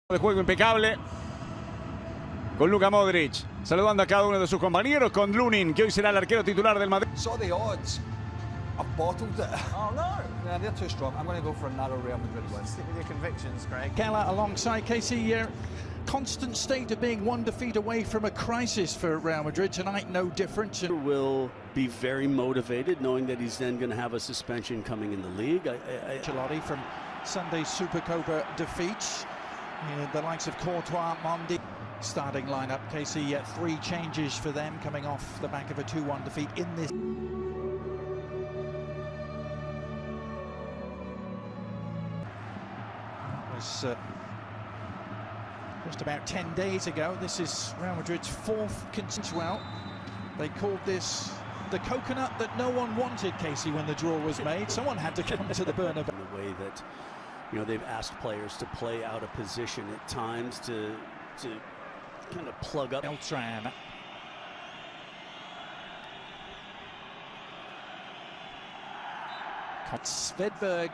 De juego impecable con Luka Modric, saludando a cada uno de sus compañeros, con Lunin, que hoy será el arquero titular del Madrid. Saw the odds. I've bottled it. Oh no! Yeah, they're too strong. I'm going to go for a narrow Real Madrid win. Stick with your convictions, Craig. Gala alongside KC, constant state of being one defeat away from a crisis for Real Madrid tonight. No different. Will be very motivated, knowing that he's then going to have a suspension coming in the league. Ancelotti from Sunday's Super Copa defeats. The likes of Courtois, Mondi. Starting lineup, KC, 3 changes for them coming off the back of a 2-1 defeat in this. It was just about 10 days ago. This is Real Madrid's 4th consistent. Well, they called this the coconut that no one wanted, KC, when the draw was made. Someone had to come to the Bernabeu. In the way that, you know, they've asked players to play out of position at times to kind of plug up. Beltran. Svedberg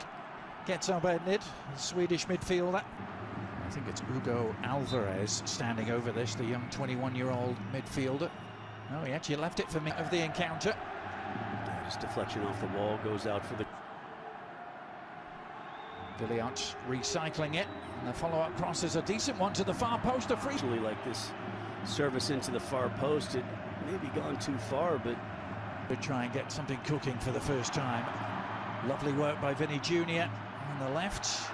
gets upended, the Swedish midfielder. I think it's Hugo Alvarez standing over this, the young 21-year-old midfielder. No, he actually left it for me of the encounter. Just deflection off the wall, goes out for the... Villiot recycling it, and the follow-up cross is a decent one to the far post. A free. Actually, like this service into the far post, it may be gone too far, but... To try and get something cooking for the first time. Lovely work by Vinny Junior on the left.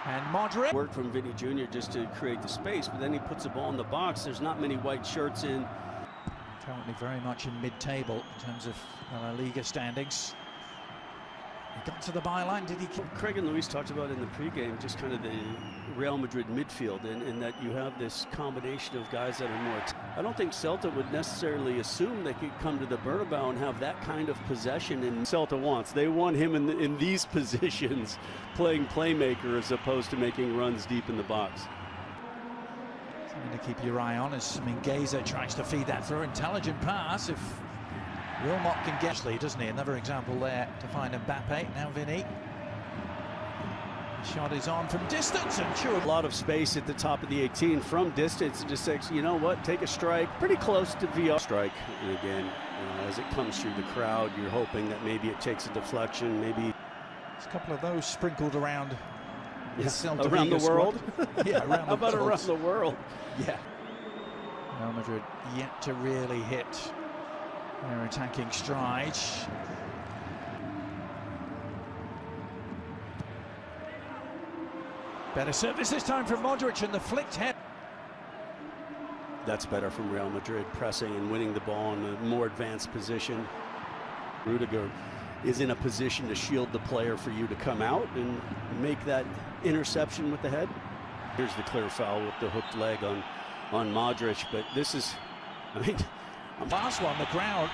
And Madrid. Work from Vinny Junior just to create the space, but then he puts the ball in the box. There's not many white shirts in. Currently very much in mid-table in terms of La Liga standings. He got to the byline, did he? Craig and Luis talked about in the pregame just kind of the Real Madrid midfield, and that you have this combination of guys that are more... I don't think Celta would necessarily assume they could come to the Bernabeu and have that kind of possession, and Celta wants. They want him in these positions, playing playmaker as opposed to making runs deep in the box. Something to keep your eye on as Mingueza tries to feed that through. Intelligent pass if Wilmot can get lead, doesn't he? Another example there to find Mbappe. Now Vinny. The shot is on from distance, and sure. A lot of space at the top of the 18 from distance. Just says, you know what, take a strike pretty close to VR. Strike, and again, as it comes through the crowd, you're hoping that maybe it takes a deflection, maybe. There's a couple of those sprinkled around. Yes, around the world. Yeah, around How about around the world? Yeah. Real Madrid yet to really hit their attacking stride. Better service this time from Modric, and the flicked head. That's better from Real Madrid, pressing and winning the ball in a more advanced position. Rudiger is in a position to shield the player for you to come out and make that interception with the head. Here's the clear foul with the hooked leg on Modric, but this is, I mean... Last one, the crowd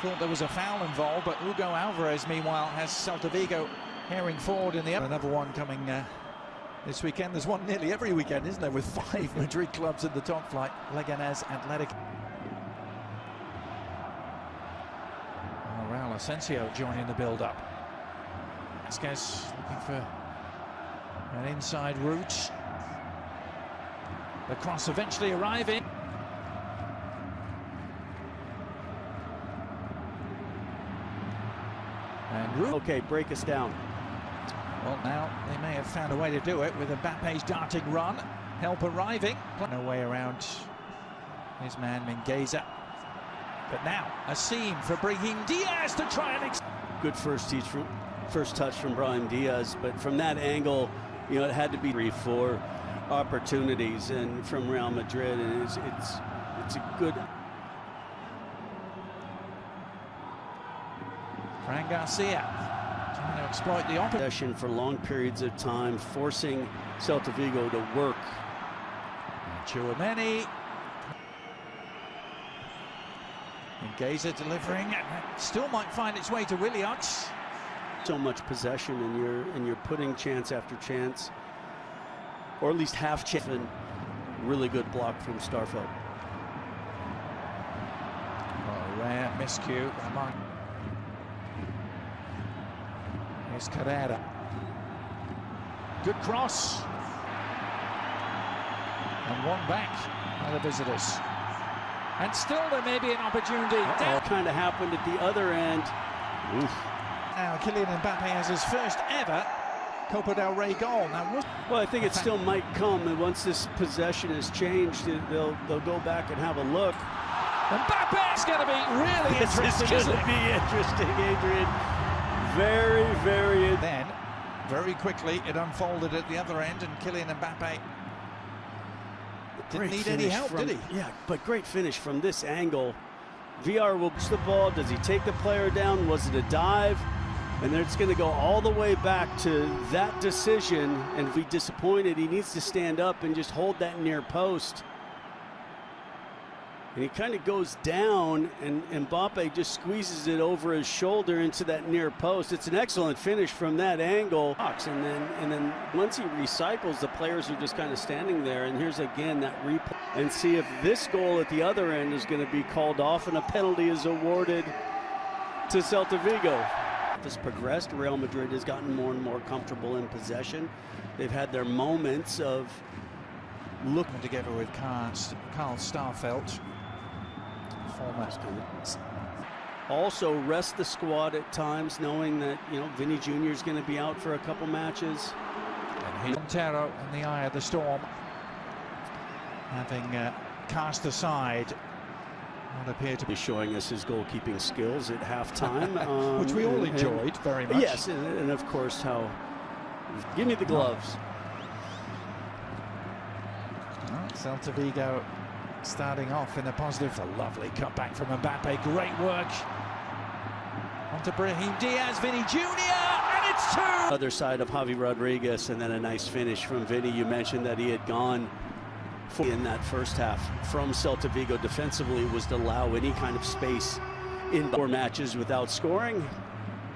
thought there was a foul involved, but Hugo Alvarez, meanwhile, has Celta de Vigo herring forward in the... Another one coming this weekend. There's one nearly every weekend, isn't there, with 5 Madrid clubs in the top flight. Leganés, Athletic. Raul Asensio joining the build-up. Vasquez looking for an inside route. The cross eventually arriving. And okay, break us down. Well, now they may have found a way to do it with Mbappe's darting run. Help arriving. No way around his man Mingueza. But now a seam for Brahim Diaz to try and... Good first touch from Brahim Diaz, but from that angle, you know, it had to be 3-4 opportunities and from Real Madrid, and it's a good... Fran Garcia trying to exploit the opposition for long periods of time, forcing Celta Vigo to work. Chouameni. Mingueza delivering, still might find its way to Williams. So much possession, and you're putting chance after chance, or at least half chance. And really good block from Starfelt. Oh, rare miscue among. Here's Carrera. Good cross. And one back by the visitors. And still there may be an opportunity. Kind of happened at the other end. Oof. Now Kylian Mbappe has his first ever Copa del Rey goal. Now, well, I think it still might come, and once this possession is changed, they'll go back and have a look. Mbappe's going to be really interesting. It's going to be interesting, Adrian. Very, very. Then, very quickly, it unfolded at the other end, and Kylian Mbappe didn't need any help, did he? Yeah, but great finish from this angle. VR will push the ball. Does he take the player down? Was it a dive? And then it's going to go all the way back to that decision. And if he's disappointed, he needs to stand up and just hold that near post. And he kind of goes down, and Mbappe just squeezes it over his shoulder into that near post. It's an excellent finish from that angle. And then once he recycles, the players are just kind of standing there. And here's again that replay. And see if this goal at the other end is going to be called off, and a penalty is awarded to Celta Vigo. Has progressed. Real Madrid has gotten more and more comfortable in possession. They've had their moments of looking together with Karl Starfelt. Also rest the squad at times, knowing that, you know, Vinny Junior is going to be out for a couple matches. And Montero in the eye of the storm, having cast aside what appeared to be showing us his goalkeeping skills at halftime, which we all enjoyed very much. Yes, and of course how. Give me the gloves. Celta Vigo starting off in a positive. A lovely cutback from Mbappe. Great work. Onto Brahim Diaz, Vinny Junior, and it's two! Other side of Javi Rodriguez, and then a nice finish from Vinny. You mentioned that he had gone in that first half from Celta Vigo defensively was to allow any kind of space in 4 matches without scoring.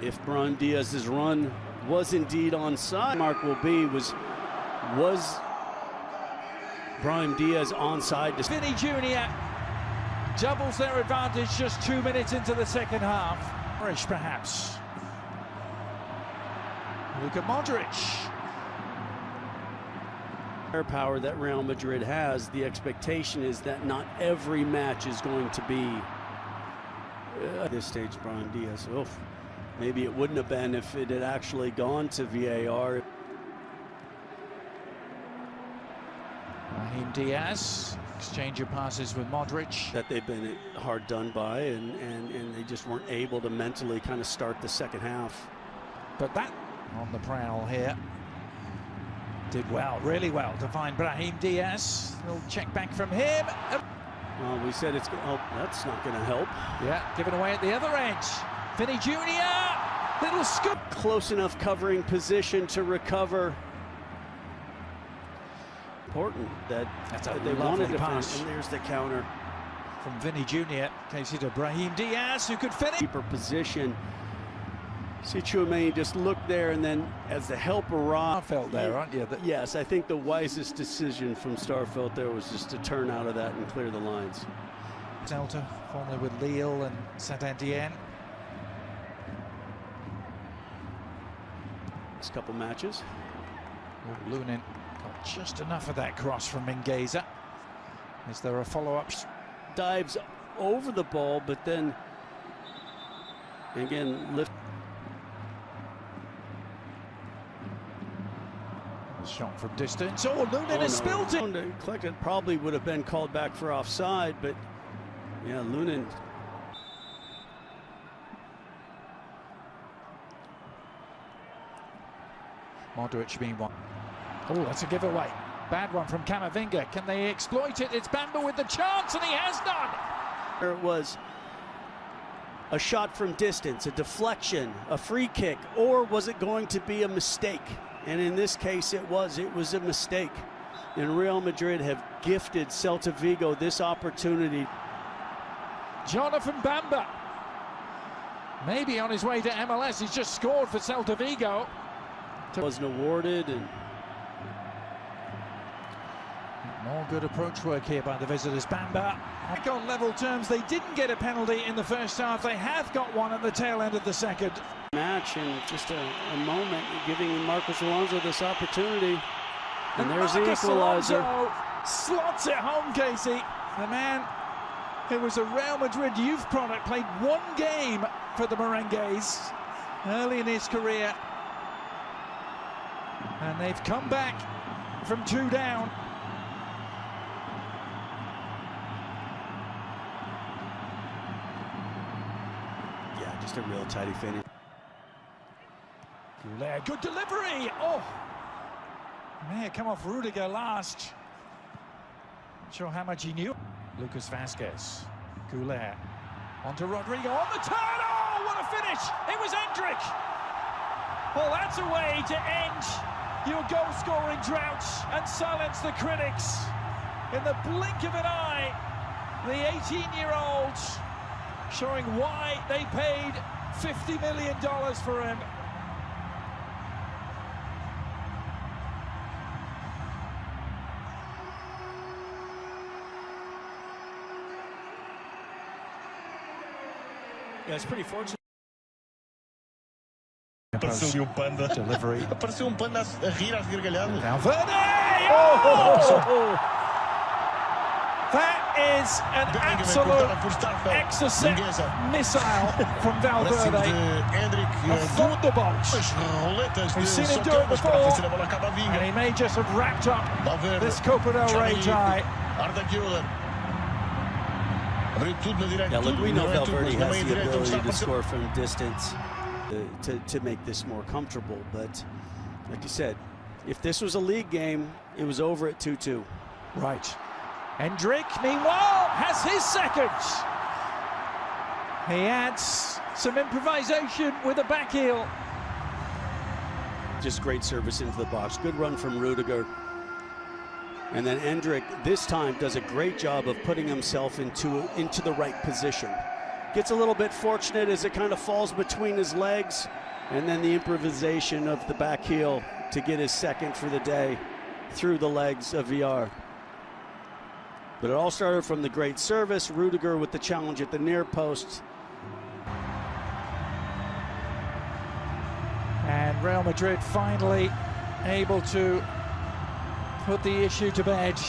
If Brahim Diaz's run was indeed onside, mark will be was Brahim Diaz onside. Vinny Junior doubles their advantage just 2 minutes into the second half. Fresh, perhaps. Luka Modric. Power that Real Madrid has, the expectation is that not every match is going to be at this stage. Brahim Diaz, maybe it wouldn't have been if it had actually gone to VAR. Brahim Diaz, exchange of passes with Modric. That they've been hard done by, and they just weren't able to mentally kind of start the second half. But that on the prowl here. Did well, really well, to find Brahim Diaz. Little check back from him. Well, we said it's. Oh, that's not going to help. Yeah, given away at the other edge. Vinny Junior, little scoop. Close enough covering position to recover. Important that they wanted to pass. And there's the counter from Vinny Junior. Takes it to Brahim Diaz, who could finish. Keeper position. See Chouameni just look there, and then as the help arrived. Starfelt there, aren't you? Yes, I think the wisest decision from Starfelt there was just to turn out of that and clear the lines. Celta, formerly with Lille and Saint-Étienne. Next couple matches. Lunin got just enough of that cross from Mingueza. Is there a follow-up? Dives over the ball, but then again lift. Shot from distance. Oh, Lunin has spilled it. Collected probably would have been called back for offside, but yeah, Lunin. Modric being one. Oh, that's a giveaway. Bad one from Camavinga. Can they exploit it? It's Bamba with the chance, and he has done. There it was. A shot from distance, a deflection, a free kick, or was it going to be a mistake? And in this case, it was a mistake. And Real Madrid have gifted Celta Vigo this opportunity. Jonathan Bamba, maybe on his way to MLS. He's just scored for Celta Vigo. Wasn't awarded, and more good approach work here by the visitors. Bamba back on level terms. They didn't get a penalty in the first half. They have got one at the tail end of the second. Match, and just a moment giving Marcos Alonso this opportunity, and there's the equalizer. slots it home, Casey. The man who was a Real Madrid youth product played one game for the Merengues early in his career. And they've come back from 2 down. Yeah, just a real tidy finish. Goles, good delivery. Oh, may have come off Rudiger last. Not sure how much he knew. Lucas Vazquez, Goles, onto Rodrigo on the turn. Oh, what a finish! It was Endrick. Well, that's a way to end your goal-scoring drought and silence the critics. In the blink of an eye, the 18-year-old showing why they paid $50 million for him. Yeah, it's pretty fortunate. Apareceu-lhe Panda. Delivery. Apareceu Panda a rir às gargalhadas. Valverde! Oh! That is an absolute exocet missile from Valverde. A thunderbolt. We've seen him do it before, and he may just have wrapped up this Copa del Rey tie. Yeah, look, we know Valverde has the ability to score from distance to make this more comfortable. But like you said, if this was a league game, it was over at 2-2. Right. Endrick, meanwhile, has his second. He adds some improvisation with a back heel. Just great service into the box. Good run from Rudiger. And then Endrick, this time, does a great job of putting himself into the right position. Gets a little bit fortunate as it kind of falls between his legs, and then the improvisation of the back heel to get his second for the day through the legs of VR. But it all started from the great service. Rudiger with the challenge at the near post. And Real Madrid finally able to put the issue to bed.